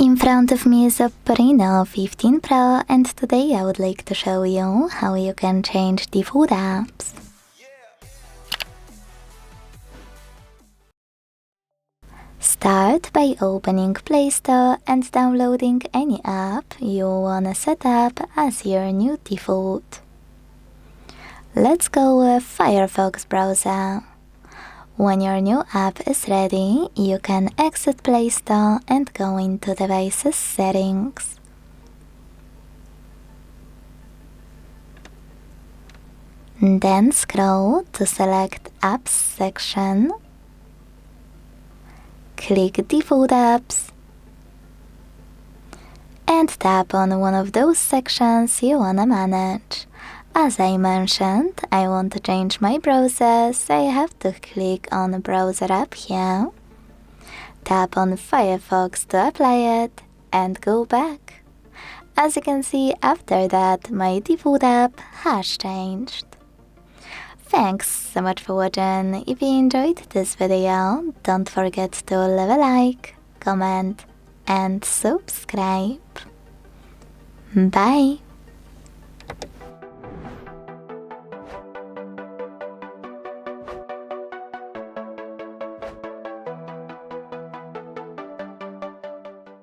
In front of me is OPPO Reno15 Pro, and today I would like to show you how you can change default apps. Start by opening Play Store and downloading any app you wanna set up as your new default. Let's go with Firefox browser. When your new app is ready, you can exit Play Store and go into Devices Settings. Then scroll to select Apps section. Click Default Apps and tap on one of those sections you wanna manage. As I mentioned, I want to change my browser, so I have to click on Browser app here. Tap on Firefox to apply it and go back. As you can see, after that, my default app has changed. Thanks so much for watching. If you enjoyed this video, don't forget to leave a like, comment and subscribe. Bye!